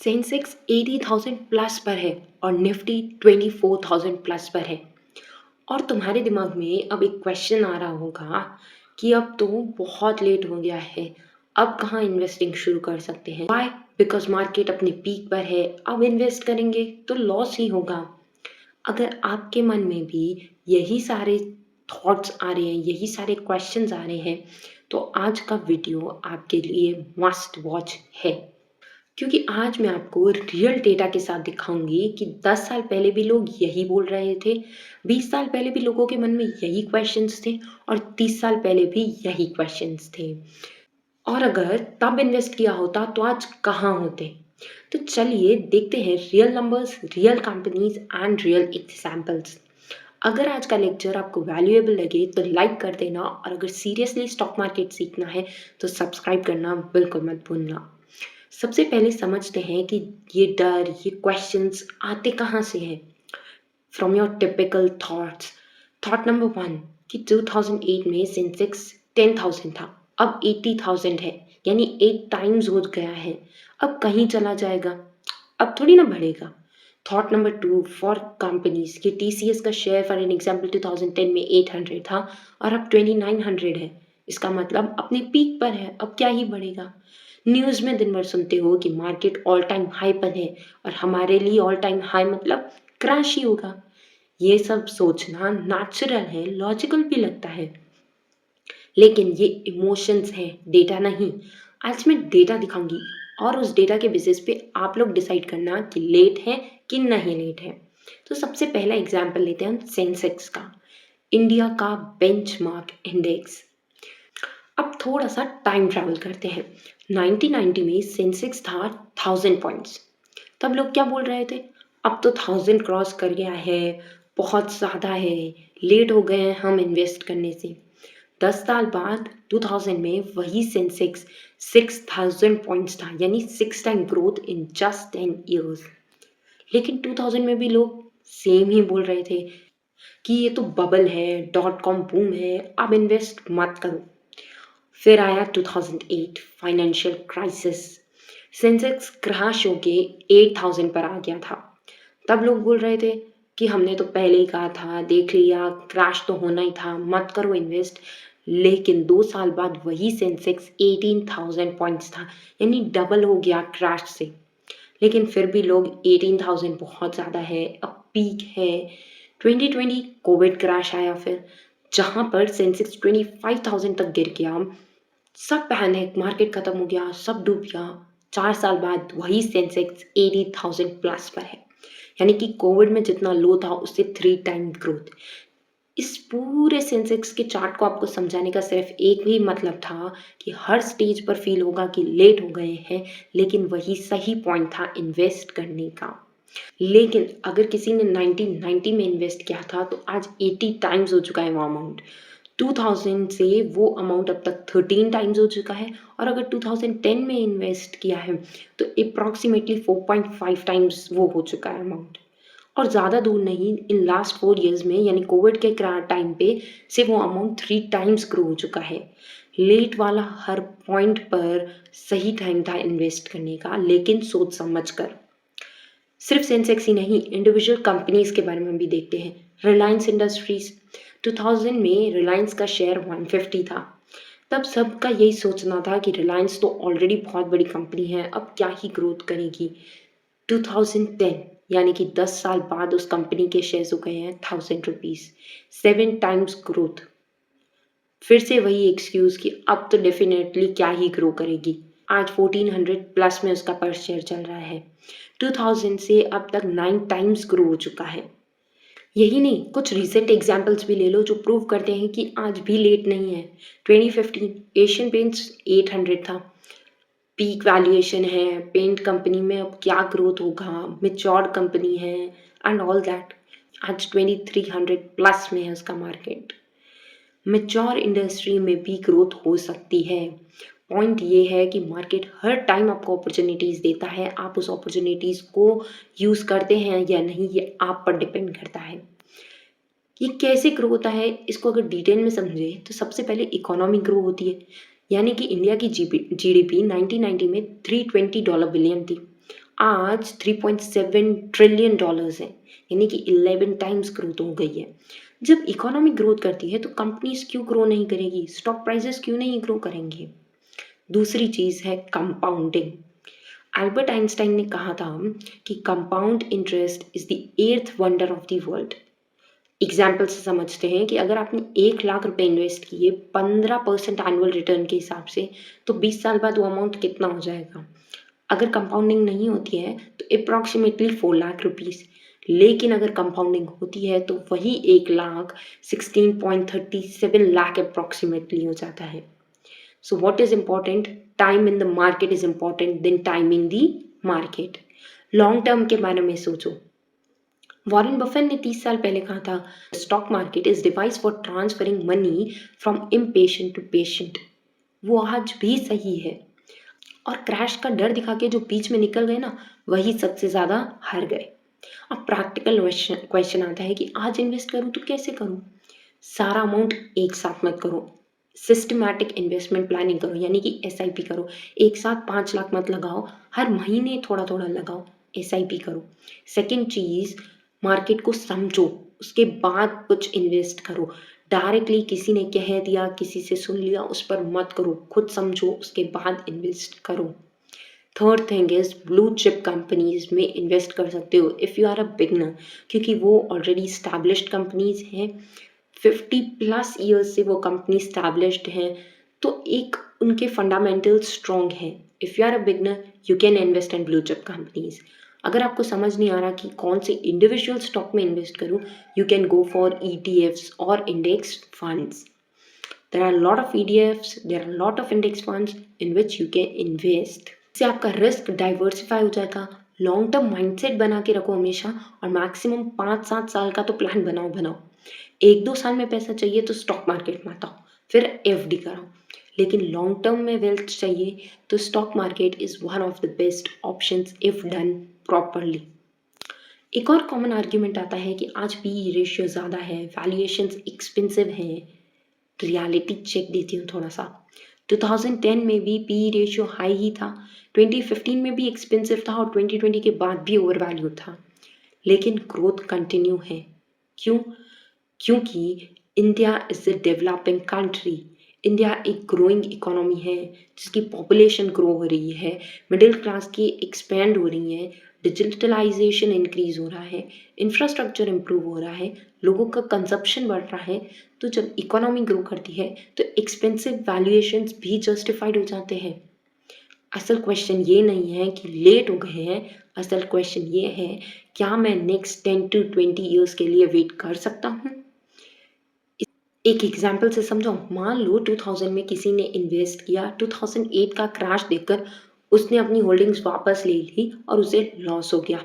Sensex 80,000 plus पर है और निफ्टी 24,000 प्लस पर है। और तुम्हारे दिमाग में अब एक क्वेश्चन आ रहा होगा कि अब तो बहुत लेट हो गया है, अब कहाँ इन्वेस्टिंग शुरू कर सकते हैं। वाई? बिकॉज मार्केट अपने पीक पर है, अब इन्वेस्ट करेंगे तो लॉस ही होगा। अगर आपके मन में भी यही सारे थॉट्स आ रहे हैं, यही सारे क्वेश्चंस आ रहे हैं, तो आज का वीडियो आपके लिए मस्ट वॉच है। क्योंकि आज मैं आपको रियल डेटा के साथ दिखाऊंगी कि 10 साल पहले भी लोग यही बोल रहे थे, 20 साल पहले भी लोगों के मन में यही क्वेश्चंस थे और 30 साल पहले भी यही क्वेश्चंस थे। और अगर तब इन्वेस्ट किया होता तो आज कहाँ होते। तो चलिए देखते हैं real numbers, real companies and real examples. अगर आज का लेक्चर आपको वैल्यूएबल लगे तो लाइक कर देना, और अगर सीरियसली स्टॉक मार्केट सीखना है तो सब्सक्राइब करना बिल्कुल मत भूलना। सबसे पहले समझते हैं कि ये डर, ये क्वेश्चंस आते कहाँ से हैं। From your typical thoughts. Thought number 1 कि 2008 में सेंसेक्स 10,000 था, अब 80,000 है, यानी 8 टाइम्स हो गया है। अब कहीं चला जाएगा, अब थोड़ी ना बढ़ेगा। थॉट नंबर 2 फॉर कंपनीज कि टीसीएस का शेयर फॉर एन एग्जांपल 2010 में 800 था और अब 2900 है। इसका मतलब अपने पीक पर है, अब क्या ही बढ़ेगा। न्यूज़ में दिन भर सुनते हो कि मार्केट ऑल टाइम हाई पर है, और हमारे लिए ऑल टाइम हाई मतलब क्रैश ही होगा। ये सब सोचना नेचुरल है, लॉजिकल भी लगता है, लेकिन ये इमोशंस हैं, डेटा नहीं। आज मैं डेटा दिखाऊंगी और उस डेटा के बेसिस पे आप लोग डिसाइड करना कि लेट है कि नहीं लेट है। तो सबसे पहला एग्जांपल लेते हैं हम सेंसेक्स का, इंडिया का बेंचमार्क इंडेक्स। अब थोड़ा सा टाइम ट्रैवल करते हैं। 1990 में सेंसेक्स था 1000 पॉइंट्स। तब लोग क्या बोल रहे थे, अब तो 1000 क्रॉस कर गया है, बहुत ज़्यादा है, लेट हो गए हैं हम इन्वेस्ट करने से। 10 साल बाद 2000 में वही सेंसेक्स 6000 पॉइंट्स था, यानी 6 time growth in just 10 years. लेकिन 2000 में भी लोग सेम ही बोल रहे थे कि ये तो बबल है, डॉट कॉम बूम है, अब इन्वेस्ट मत करो। फिर आया 2008 फाइनेंशियल क्राइसिस, सेंसेक्स क्रैश होके 8000 पर आ गया था। तब लोग बोल रहे थे कि हमने तो पहले ही कहा था, देख लिया, क्रैश तो होना ही था, मत करो इन्वेस्ट। लेकिन 2 साल बाद वही सेंसेक्स 18,000 पॉइंट्स था, यानी डबल हो गया क्रैश से। लेकिन फिर भी लोग 18,000 बहुत ज़्यादा है, अब पीक है। 2020 कोविड क्रैश आया फिर, जहाँ पर सेंसेक्स 25,000 तक गिर गया। सब पैनिक, मार्केट खत्म हो गया, सब डूब गया। 4 साल बाद वही सेंसेक्स 80,000 प्लस पर है, यानी कि कोविड में जितना लो था उससे 3 टाइम ग्रोथ। इस पूरे सेंसेक्स के चार्ट को आपको समझाने का सिर्फ एक ही मतलब था कि हर स्टेज पर फील होगा कि लेट हो गए हैं, लेकिन वही सही पॉइंट था इन्वेस्ट करने का। लेकिन अगर किसी ने 1990 में इन्वेस्ट किया था तो आज 80 टाइम्स हो चुका है वो अमाउंट। 2000 से वो अमाउंट अब तक 13 टाइम्स हो चुका है, और अगर 2010 में इन्वेस्ट किया है तो अप्रॉक्सीमेटली 4.5 टाइम्स वो हो चुका है अमाउंट। और ज़्यादा दूर नहीं, इन लास्ट 4 ईयर्स में, यानी कोविड के टाइम पे से वो अमाउंट 3 टाइम्स ग्रो हो चुका है। लेट वाला हर पॉइंट पर सही टाइम था इन्वेस्ट करने का, लेकिन सोच समझ कर। सिर्फ सेंसेक्स ही नहीं, इंडिविजुअल कंपनीज के बारे में भी देखते हैं। रिलायंस इंडस्ट्रीज, 2000 में रिलायंस का शेयर 150 था। तब सबका यही सोचना था कि रिलायंस तो ऑलरेडी बहुत बड़ी कंपनी है, अब क्या ही ग्रोथ करेगी। 2010 यानी कि 10 साल बाद उस कंपनी के शेयर्स हो गए हैं 1000 रुपीज़, 7 टाइम्स ग्रोथ। फिर से वही एक्सक्यूज़ कि अब तो डेफिनेटली क्या ही ग्रो करेगी। आज 1400 प्लस में उसका पर शेयर चल रहा है। 2000 से अब तक 9 टाइम्स ग्रो हो चुका है। यही नहीं, कुछ रिसेंट एग्जाम्पल्स भी ले लो जो प्रूव करते हैं कि आज भी लेट नहीं है। 2015 एशियन पेंट्स 800 था, पीक वैल्यूएशन है, पेंट कंपनी में अब क्या ग्रोथ होगा, मैच्योर्ड कंपनी है एंड ऑल दैट। आज 2300 प्लस में है उसका मार्केट। मैच्योर इंडस्ट्री में भी ग्रोथ हो सकती है। पॉइंट ये है कि मार्केट हर टाइम आपको अपॉर्चुनिटीज़ देता है, आप उस अपॉर्चुनिटीज़ को यूज़ करते हैं या नहीं, ये आप पर डिपेंड करता है। ये कैसे ग्रो होता है, इसको अगर डिटेल में समझे तो सबसे पहले इकोनॉमी ग्रो होती है। यानी कि इंडिया की जीडीपी 1990 में $320 बिलियन थी, आज $3.7 ट्रिलियन है, यानी कि 11 टाइम्स ग्रोथ हो गई है। जब इकोनॉमी ग्रोथ करती है तो कंपनीज क्यों ग्रो नहीं करेगी, स्टॉक प्राइसेस क्यों नहीं ग्रो करेंगे? दूसरी चीज है कंपाउंडिंग। एल्बर्ट आइंस्टाइन ने कहा था कि compound interest is the eighth wonder of the world. Example से समझते हैं कि अगर आपने 1 लाख रुपए इन्वेस्ट किए 15% एनुअल रिटर्न के हिसाब से, तो 20 साल बाद वो अमाउंट कितना हो जाएगा? अगर कंपाउंडिंग नहीं होती है तो अप्रॉक्सीमेटली 4 लाख रुपीज, लेकिन अगर कंपाउंडिंग होती है तो वही 1 लाख 16.37 लाख अप्रॉक्सीमेटली हो जाता है। So what is important? Time in the market is important than time in the market. Long term के बारे में सोचो। वॉरेन बफेट ने 30 साल पहले कहा था, stock market is device for transferring money from impatient to patient. वो आज भी सही है। और क्रैश का डर दिखा के जो बीच में निकल गए ना, वही सबसे ज्यादा हार गए। अब प्रैक्टिकल क्वेश्चन आता है कि आज इन्वेस्ट करूं तो कैसे करूं? सारा अमाउंट एक साथ मत करो, सिस्टमैटिक इन्वेस्टमेंट प्लानिंग करो, यानी कि SIP करो। एक साथ 5 लाख मत लगाओ, हर महीने थोड़ा थोड़ा लगाओ, SIP करो। सेकेंड चीज, मार्केट को समझो, उसके बाद कुछ इन्वेस्ट करो। डायरेक्टली किसी ने कह दिया, किसी से सुन लिया, उस पर मत करो, खुद समझो उसके बाद इन्वेस्ट करो। Third thing is blue chip companies में इन्वेस्ट कर सकते हो if you are a beginner, क्योंकि वो ऑलरेडी स्टैब्लिश्ड कंपनीज हैं, 50+ ईयर्स से वो कंपनी स्टैब्लिश्ड हैं, तो एक उनके फंडामेंटल्स स्ट्रॉन्ग हैं। If you are a beginner you can invest in blue chip companies. अगर आपको समझ नहीं आ रहा कि कौन से इंडिविजुअल स्टॉक में इन्वेस्ट करूँ, you can go for ETFs और index funds. There are a lot of ETFs, there are a lot of index funds in which you can invest. इससे आपका रिस्क डाइवर्सिफाई हो जाएगा। लॉन्ग टर्म माइंडसेट बना के रखो हमेशा, और मैक्सिमम 5-7 साल का तो प्लान बनाओ। 1-2 साल में पैसा चाहिए तो स्टॉक मार्केट में आओ, फिर FD कराओ। लेकिन लॉन्ग टर्म में वेल्थ चाहिए तो stock market is one of the best options if done properly. एक और कॉमन आर्ग्यूमेंट आता है कि आज PE रेशियो ज़्यादा है, वैल्यूएशंस एक्सपेंसिव हैं। रियलिटी चेक देती हूँ थोड़ा सा। 2010 में भी PE रेशियो हाई ही था, 2015 में भी एक्सपेंसिव था, और 2020 के बाद भी ओवर वैल्यू था। लेकिन ग्रोथ कंटिन्यू है। क्यों? क्योंकि India is a developing country. India एक ग्रोइंग इकोनॉमी है जिसकी पॉपुलेशन ग्रो हो रही है, मिडिल क्लास की एक्सपेंड हो रही है, डिजिटलाइजेशन इंक्रीज हो रहा है, इंफ्रास्ट्रक्चर इम्प्रूव हो रहा है, लोगों का कंजप्शन बढ़ रहा है। तो जब इकोनॉमी ग्रो करती है तो एक्सपेंसिव वैल्यूएशंस भी जस्टिफाइड हो जाते हैं। असल क्वेश्चन ये नहीं है कि लेट हो गए हैं, असल क्वेश्चन ये है, क्या मैं नेक्स्ट 10 to 20 ईयर्स के लिए वेट कर सकता हूँ? एक एग्जाम्पल से समझो। मान लो 2000 में किसी ने इन्वेस्ट किया, 2008 का क्रैश देखकर उसने अपनी होल्डिंग्स वापस ले ली और उसे लॉस हो गया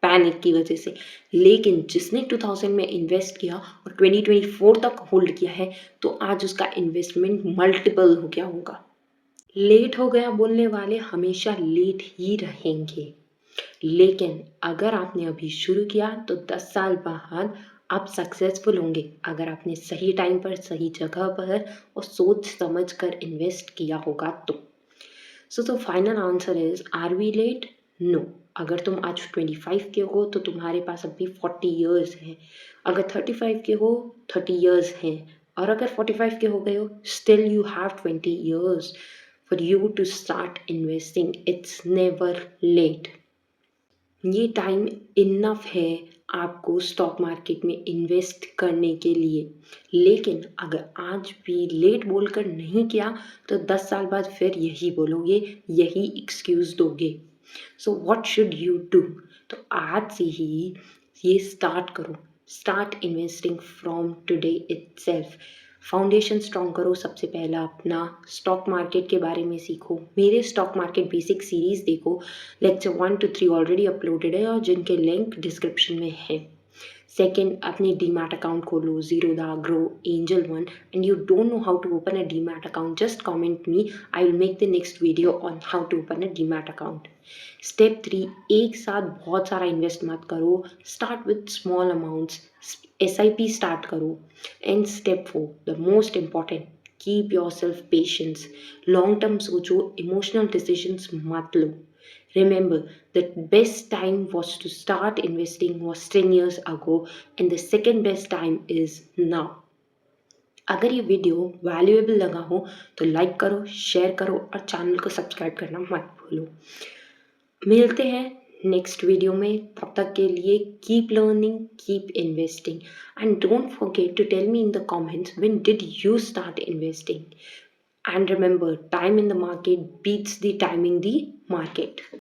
पैनिक की वजह से। लेकिन जिसने 2000 में इन्वेस्ट किया और 2024 तक होल्ड किया है, तो आज उसका इन्वेस्टमेंट मल्टीपल हो गया होगा। लेट हो गया बोलने वाले हमेशा लेट ही रहेंगे, लेकिन अगर आपने अभी शुरू किया तो 10 साल बाद आप सक्सेसफुल होंगे, अगर आपने सही टाइम पर, सही जगह पर और सोच समझ कर इन्वेस्ट किया होगा तो। So the final answer is, are we late? No. अगर तुम आज 25 के हो तो तुम्हारे पास अभी 40 ईयर्स है। अगर 35 के हो, 30 ईयर्स हैं। और अगर 45 के हो गए हो, still you have 20 years for you to start investing. It's never late. ये टाइम इनफ है आपको स्टॉक मार्केट में इन्वेस्ट करने के लिए। लेकिन अगर आज भी लेट बोलकर नहीं किया तो 10 साल बाद फिर यही बोलोगे, यही एक्सक्यूज दोगे। So what should you do? तो आज से ही ये स्टार्ट करो। Start investing from today itself. Foundation strong करो। सबसे पहला अपना स्टॉक मार्केट के बारे में सीखो। मेरे स्टॉक मार्केट बेसिक सीरीज देखो, लेक्चर 1 to 3 ऑलरेडी अपलोडेड है और जिनके लिंक डिस्क्रिप्शन में है। सेकेंड, अपनी डीमैट अकाउंट खोलो, Zerodha, grow, angel one, and you don't know how to open a demat account, just comment me. I will make the next video on how to open a demat account. Step 3, एक साथ बहुत सारा invest मत करो, start with small amounts, SIP start करो. And step 4, the most important, keep yourself patience. Long term सोचो, emotional decisions मत लो। Remember, the best time was to start investing was 10 years ago, and the second best time is now. अगर ये video valuable लगा हो तो like करो, share करो और चैनल को सब्सक्राइब करना मत भूलो। मिलते हैं नेक्स्ट वीडियो में, तब तक के लिए keep learning, keep investing and don't forget to tell me in the comments when did you start investing, and remember, time in the market beats the timing the market.